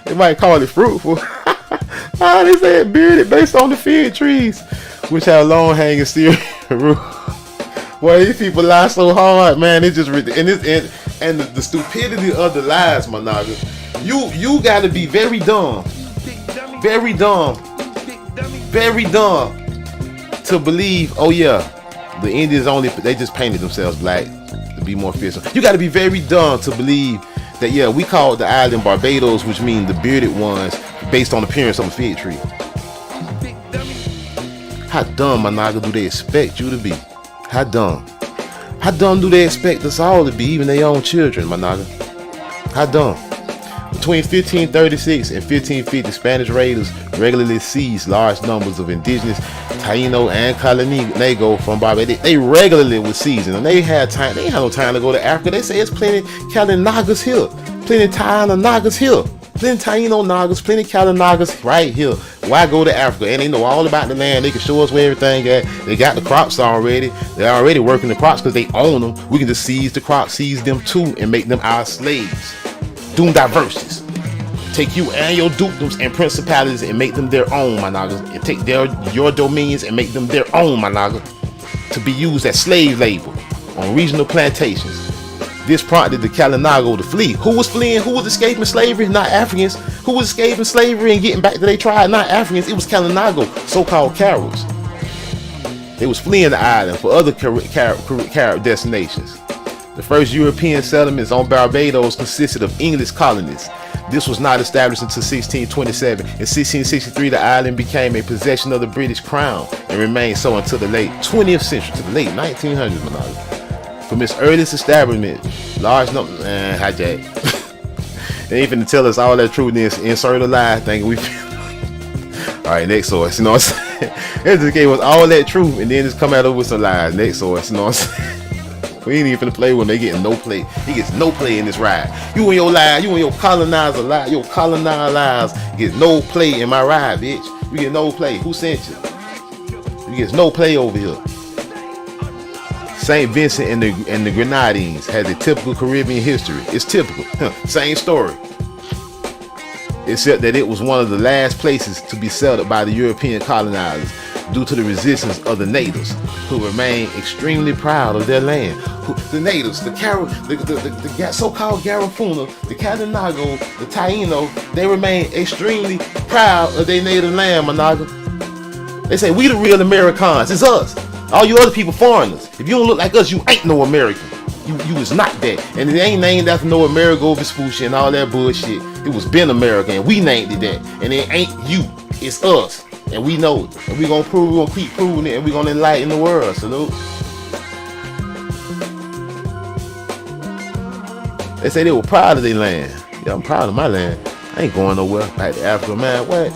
they might call it fruitful. They said bearded based on the fig trees, which have long hanging serious roots. Boy, these people lie so hard, man. It's just and the stupidity of the lies, my nigga. You gotta be very dumb to believe. Oh yeah, the Indians they just painted themselves black to be more fearsome. You gotta be very dumb to believe that we call the island Barbados, which means the bearded ones, based on the appearance of a fig tree. How dumb, my nigga, do they expect you to be? How dumb? How dumb do they expect us all to be, even their own children, my nigga? How dumb? Between 1536 and 1550, Spanish raiders regularly seized large numbers of indigenous Taino and Colonial from Barbados. They regularly were seizing, and they had time. They ain't had no time to go to Africa. They say it's plenty Kalinagas here, plenty Taino Nagas here, plenty Taino Nagas, plenty Kalinagas right here. Why go to Africa? And they know all about the land. They can show us where everything at. They got the crops already. They're already working the crops because they own them. We can just seize the crops, seize them too, and make them our slaves. Doom diverses. Take you and your dukedoms and principalities and make them their own, my niggas. And take your dominions and make them their own, my nigga. To be used as slave labor on regional plantations. This prompted the Kalinago to flee. Who was fleeing? Who was escaping slavery? Not Africans. Who was escaping slavery and getting back to their tribe? Not Africans. It was Kalinago, so-called Caribs. They was fleeing the island for other Carib destinations. The first European settlements on Barbados consisted of English colonies. This was not established until 1627. In 1663, the island became a possession of the British Crown and remained so until the late 20th century, to the late 1900s, Manala. From its earliest establishment, large number, hijack. They ain't finna tell us all that truth, then insert a lie, thinking we. All right, next source. You know what I'm saying? It just gave us all that truth, and then just come out with some lies. Next source. You know what I'm saying? We ain't even finna play with him. They getting no play. He gets no play in this ride. You and your lies, you and your colonizer lie, your colonizer lies get no play in my ride, bitch. You get no play. Who sent you? You get no play over here. St. Vincent and the Grenadines has a typical Caribbean history. It's typical. Same story. Except that it was one of the last places to be settled by the European colonizers due to the resistance of the natives, who remained extremely proud of their land. The natives, the so-called Garifuna, the Kalinago, the Taino, they remain extremely proud of their native land, Managa. They say, we the real Americans. It's us. All you other people foreigners. If you don't look like us, you ain't no American. You is not that. And it ain't named after no Amerigo Vespucci and all that bullshit. It was been American. And we named it that. And it ain't you. It's us. And we know it. And we gonna keep proving it. And we gonna enlighten the world. Salute. They say they were proud of their land. Yeah, I'm proud of my land. I ain't going nowhere back to Africa, man. What?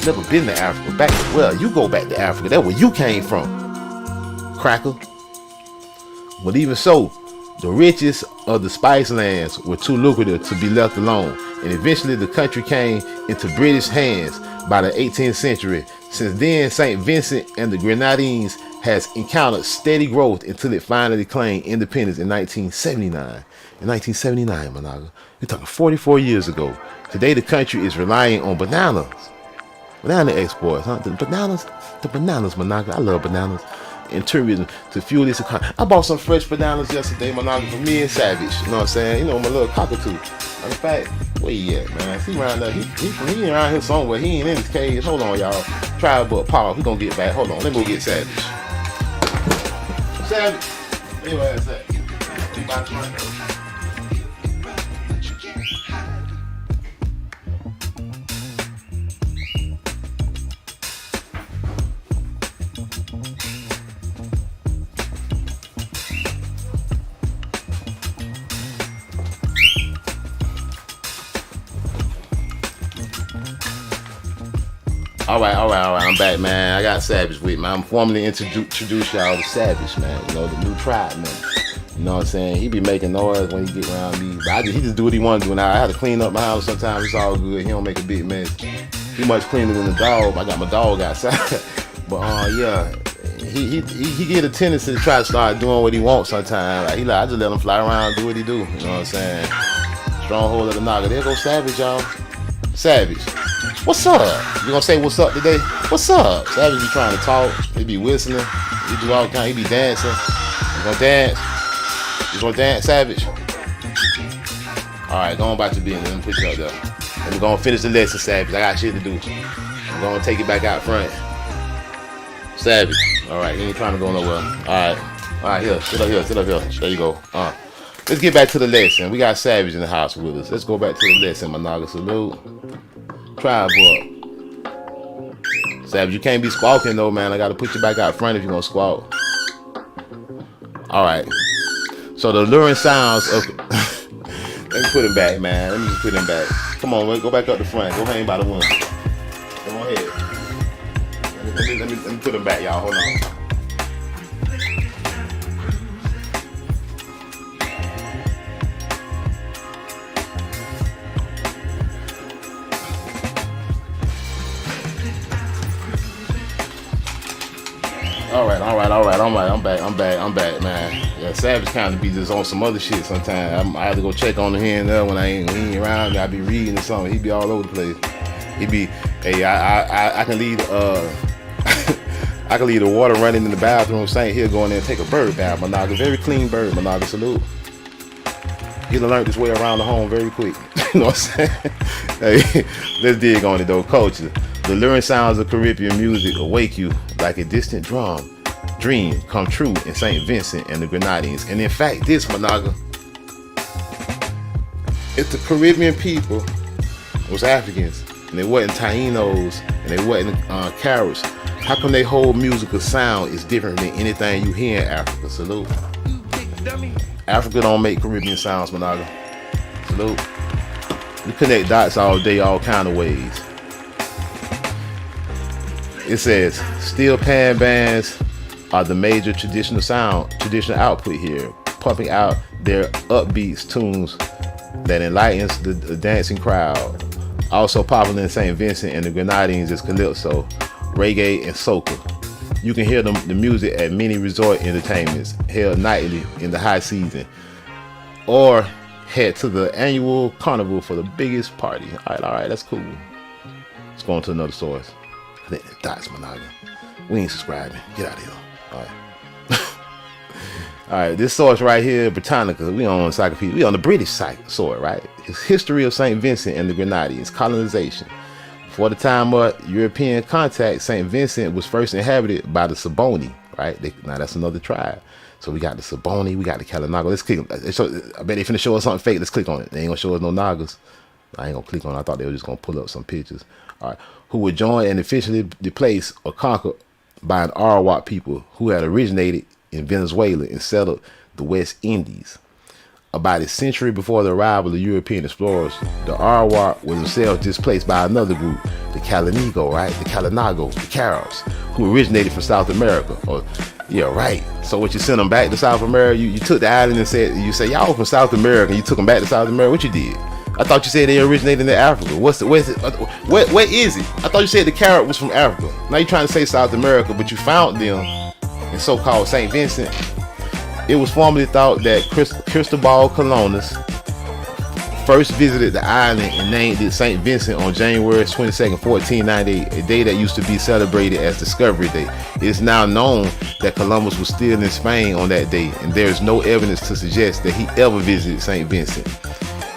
Never been to Africa. Back to, well, you go back to Africa. That's where you came from. Cracker. But even so, the riches of the spice lands were too lucrative to be left alone, and eventually the country came into British hands by the 18th century. Since then, St. Vincent and the Grenadines has encountered steady growth until it finally claimed independence in 1979. In 1979, Managa. We're talking 44 years ago. Today, the country is relying on bananas. Banana exports, huh? The bananas, Managa. I love bananas. And tourism to fuel this economy. I bought some fresh bananas yesterday, Managa, for me and Savage. You know what I'm saying? You know, my little cockatoo. Matter of fact, where he at, man? He around there. He around here somewhere. He ain't in his cage. Hold on, y'all. Try but Paul. He gonna get back. Hold on. Let me go get Savage. Savage. Where your ass at? He about to run. right. I'm back, man. I got Savage with me. I'm formally introduce y'all to Savage, man. You know, the new tribe, man. You know what I'm saying? He be making noise when he get around me. But he just do what he want to do. Now, I had to clean up my house sometimes. It's all good. He don't make a big mess. He much cleaner than the dog. I got my dog outside. But, yeah. He get a tendency to try to start doing what he wants sometimes. Like, I just let him fly around and do what he do. You know what I'm saying? Stronghold of the Naga. There go Savage, y'all. Savage. What's up? You gonna say what's up today? What's up? Savage be trying to talk. He be whistling. He do all kind. He be dancing. You gonna dance? You gonna dance, Savage? All right, go on about your business. Let me put you up there. And we're gonna finish the lesson, Savage. I got shit to do. I'm gonna take it back out front. Savage. All right, you ain't trying to go nowhere. All right, here. Sit up here. There you go. Let's get back to the lesson. We got Savage in the house with us. Let's go back to the lesson, my Naga. Salute. Tribe up. Savage, you can't be squawking though, man. I gotta put you back out front if you're gonna squawk. All right. So the luring sounds of... Let me put him back, man. Let me just put him back. Come on, go back up the front. Go hang by the window. Come on ahead. Let me put him back, y'all. Hold on. All right. I'm back, man. Yeah, Savage kind of be just on some other shit sometimes. I have to go check on him here and there when he ain't around. I be reading or something. He be all over the place. He be, hey, I can leave I can leave the water running in the bathroom. Saying he'll go in there and take a bird bath. Managa, very clean bird. Managa, salute. He'll learn his way around the home very quick. You know what I'm saying? Hey, let's dig on it though, culture. The luring sounds of Caribbean music awake you like a distant dream come true in St. Vincent and the Grenadines. And in fact, this, Managa, if the Caribbean people was Africans and they wasn't Tainos and they wasn't Caribs, how come their whole musical sound is different than anything you hear in Africa? Salute. Africa don't make Caribbean sounds, Managa. Salute. We connect dots all day, all kind of ways. It says steel pan bands are the major traditional output here, pumping out their upbeat tunes that enlightens the dancing crowd. Also popular in St. Vincent and the Grenadines is calypso, reggae, and soca. You can hear the music at many resort entertainments held nightly in the high season, or head to the annual carnival for the biggest party. All right, that's cool. Let's go on to another source. Dots, Managa. We ain't subscribing. Get out of here. All right. All right, this source right here, Britannica. We on encyclopedia. We on the British source, right? It's history of St. Vincent and the Grenadines, colonization. Before the time of European contact, St. Vincent was first inhabited by the Saboni, right? Now that's another tribe. So we got the Saboni, we got the Kalinaga. Let's click. I bet they finna show us something fake. Let's click on it. They ain't gonna show us no Nagas. I ain't gonna click on it. I thought they were just gonna pull up some pictures. All right. Who were joined and officially displaced or conquered by an Arawak people who had originated in Venezuela and settled the West Indies. About a century before the arrival of European explorers, the Arawak were themselves displaced by another group, the Kalinago, right? The Kalinago, the Caribs, who originated from South America. Yeah, right. So what, you sent them back to South America? You took the island and said, y'all from South America, and you took them back to South America. What you did? I thought you said they originated in Africa. Where is it? I thought you said the Carib was from Africa. Now you're trying to say South America, but you found them in so-called St. Vincent. It was formerly thought that Cristobal Colonus first visited the island and named it St. Vincent on January 22nd, 1498, a day that used to be celebrated as Discovery Day. It is now known that Columbus was still in Spain on that day, and there is no evidence to suggest that he ever visited St. Vincent.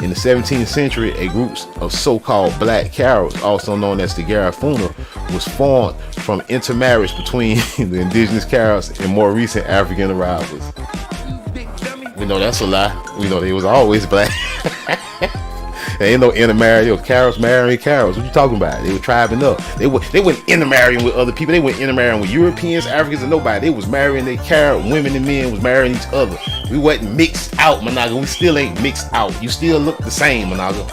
In the 17th century, a group of so-called black Caribs, also known as the Garifuna, was formed from intermarriage between the indigenous Caribs and more recent African arrivals. We know that's a lie. We know they was always black. There ain't no intermarriage. It was Caribs marrying Caribs. What you talking about? They were tribing up. They weren't intermarrying with other people. They weren't intermarrying with Europeans, Africans, and nobody. They was marrying their Carib women and men was marrying each other. We wasn't mixed out, Managa. We still ain't mixed out. You still look the same, Managa.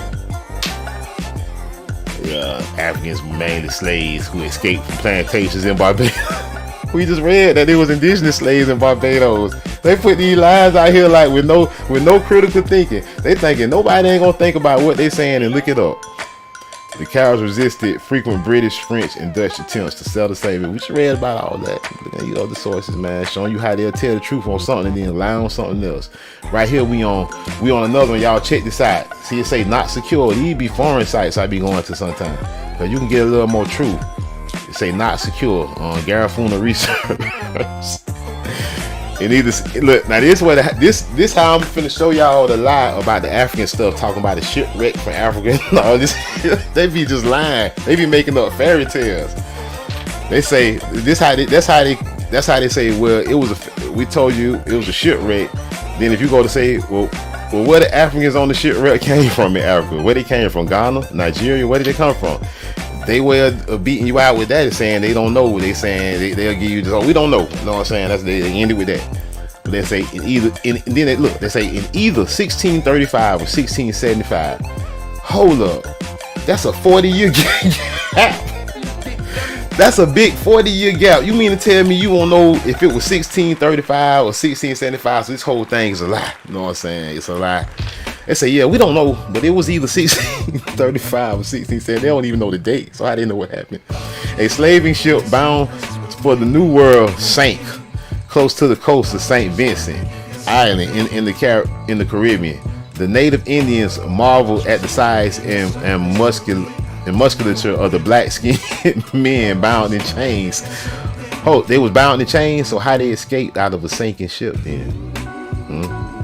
Yeah. Africans, mainly slaves, who escaped from plantations in Barbados. We just read that there was indigenous slaves in Barbados. They put these lies out here like with no critical thinking. They thinking nobody ain't gonna think about what they saying and look it up. The Caribs resisted frequent British, French, and Dutch attempts to settle slavery. We just read about all that. You know, the sources, man, showing you how they'll tell the truth on something and then lie on something else. Right here, we on another one. Y'all check this out. See, it say not secure. These be foreign sites I be going to sometimes, but you can get a little more truth. It say not secure on Garifuna Research. And either look now, this how I'm finna show y'all the lie about the African stuff, talking about the shipwreck from Africa. No, they be just lying. They be making up fairy tales. They say that's how they say. Well, we told you it was a shipwreck. Then if you go to say, well, where the Africans on the shipwreck came from in Africa? Where they came from? Ghana, Nigeria? Where did they come from? They way of beating you out with that is saying they don't know. They saying they'll give you this. Oh, we don't know. You know what I'm saying? They ended with that. But they say they say in either 1635 or 1675. Hold up, that's a 40-year gap. That's a big 40-year gap. You mean to tell me you won't know if it was 1635 or 1675? So this whole thing is a lie. You know what I'm saying? It's a lie. They say, yeah, we don't know, but it was either 1635 or 1670. They don't even know the date, so I didn't know what happened. A slaving ship bound for the New World sank close to the coast of St. Vincent Island in the Caribbean. The native Indians marveled at the size and musculature of the black-skinned men bound in chains. Oh, they was bound in chains, so how they escaped out of a sinking ship then?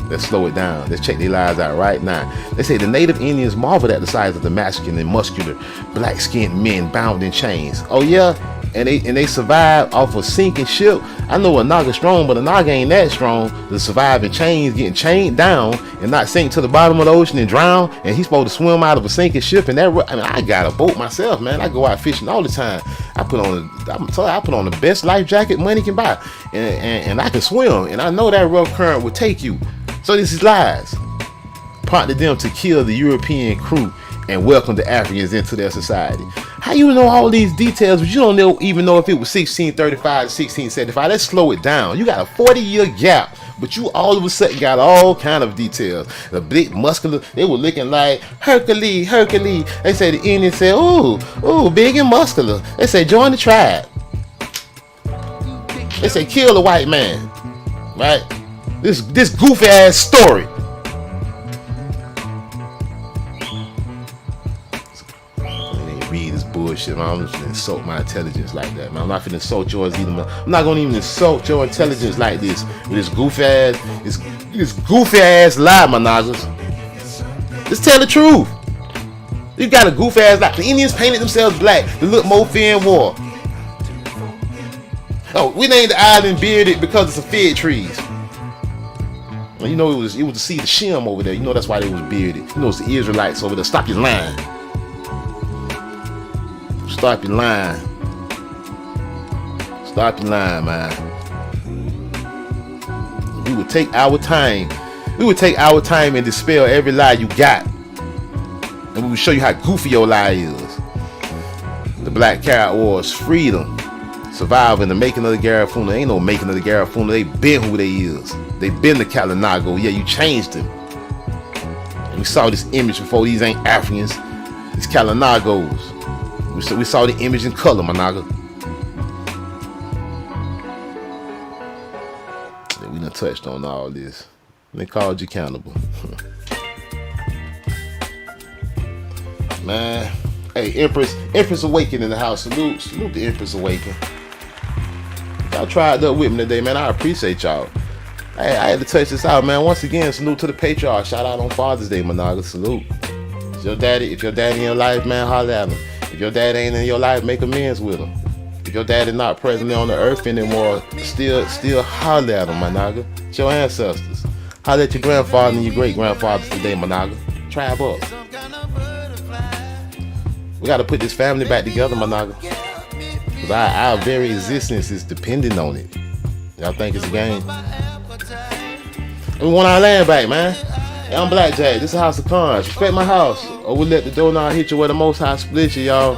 Let's slow it down. Let's check their lives out right now. They say the native Indians marveled at the size of the masculine and muscular black-skinned men bound in chains. Oh yeah, and they survived off a sinking ship. I know a Naga strong, but a Naga ain't that strong to survive in chains, getting chained down and not sink to the bottom of the ocean and drown. And he's supposed to swim out of a sinking ship. And I got a boat myself, man. I go out fishing all the time. I put on the best life jacket money can buy, and I can swim. And I know that rough current will take you. So this is lies. Prompted them to kill the European crew and welcome the Africans into their society. How you know all these details, but you don't even know if it was 1635 to 1675? Let's slow it down. You got a 40-year gap, but you all of a sudden got all kind of details. The big muscular, they were looking like Hercules. They said the Indians said, ooh, big and muscular. They said join the tribe. They said kill the white man, right? This goofy ass story. Read this bullshit, man. I'm just gonna insult my intelligence like that, man. I'm not gonna insult yours either, man. I'm not gonna even insult your intelligence like this with this goofy ass lie, my niggas. Just tell the truth. You got a goofy ass lie. The Indians painted themselves black to look more fear and war. Oh, we named the island bearded because of some fig trees. Well, you know, it was to see the Shem over there. You know that's why they was bearded. You know it's the Israelites over there. Stop your lying. Stop your lying. Stop your lying, man. We would take our time. We would take our time and dispel every lie you got. And we would show you how goofy your lie is. The Black Carib Wars, freedom, survival, and the making of the Garifuna. Ain't no making of the Garifuna. They been who they is. They been the Colonial. Yeah, you changed them. And we saw this image before. These ain't Africans. These Colonials. We saw the image in color, my naga. Yeah, we done touched on all this. They called you accountable. Man. Hey, Empress Awaken in the house. Salute the Empress Awaken. Y'all tried up with me today, man. I appreciate y'all. Hey, I had to touch this out, man. Once again, salute to the patriarch. Shout out on Father's Day, Managa. Salute. If your daddy in your life, man, holler at him. If your dad ain't in your life, make amends with him. If your dad is not present on the earth anymore, still holler at him, Managa. It's your ancestors. Holler at your grandfather and your great grandfathers today, Managa. Tribe up. We gotta put this family back together, Managa. Because our very existence is dependent on it. Y'all think it's a game? We want our land back, man. Hey, I'm Blackjack. This is House of Cons. Respect my house, or we'll let the doorknob hit you where the Most High split you, y'all.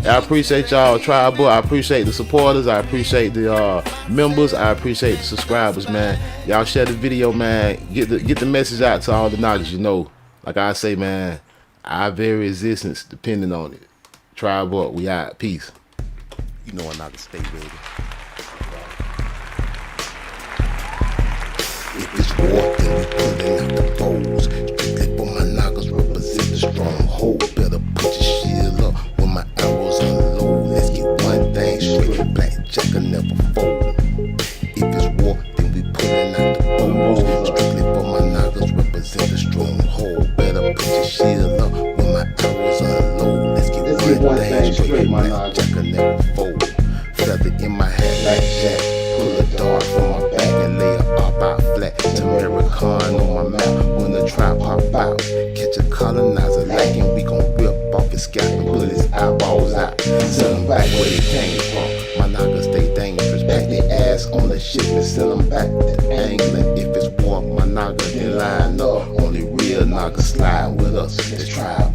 I appreciate y'all, Tribal. I appreciate the supporters. I appreciate the members. I appreciate the subscribers, man. Y'all share the video, man. Get the message out to all the knowledge, you know. Like I say, man, our very existence depending on it. Tribal, we out. Peace. You know I'm not gonna stay ready. If it's war, then we pulling out the bows. Strictly for my knockers, represent the stronghold. Better put your shield up when my arrows unload. Let's get one thing straight, Blackjack will never fold. If it's war, then we pulling out the bows. Strictly for my knockers, represent the stronghold. Better put your shield up when my arrows unload. Let's get one thing straight, Blackjack will never fold. Feather in my hat, Blackjack, pull a dart from my back and lay a up out flat. American on my map when the trap pop out. Catch a colonizer lacking, we gon' rip off his scalp and pull his eyeballs out. Send them back where they came from. My knockers stay dangerous. Pack their ass on the ship and send them back to England. If it's war, my knockers then line up. Only real knockers slide with us. Let's try up.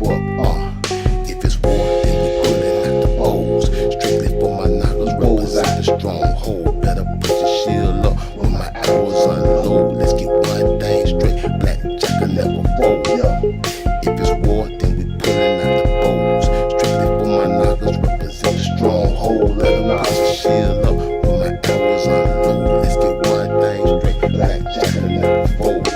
If it's war, then we pulling out the bows. Strictly for my knockers, represent the stronghold. Better put your shield up when my arrows unload. Let's get one thing straight, Blackjack will never fold. If it's war, then we pulling out the bows. Strictly for my knockers, represent the stronghold. Better put your shield up when my arrows unload. Let's get one thing straight, Blackjack will never fold.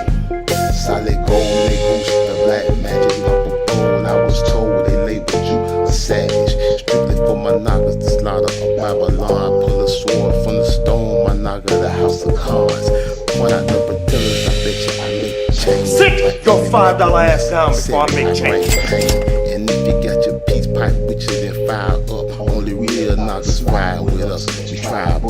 Solid gold, they goose, the black magic lump of gold. I was told they labeled you a savage. Strictly for my knockers to slaughter a Babylon. Pull a sword from the stone, my knocker, the House of Cons. Point out the pretenders, I bet you I make change. Sit your $5 ass down before I make change. And if you got your peace pipe with you, then fire up. Only real knockers ride with us. We try up.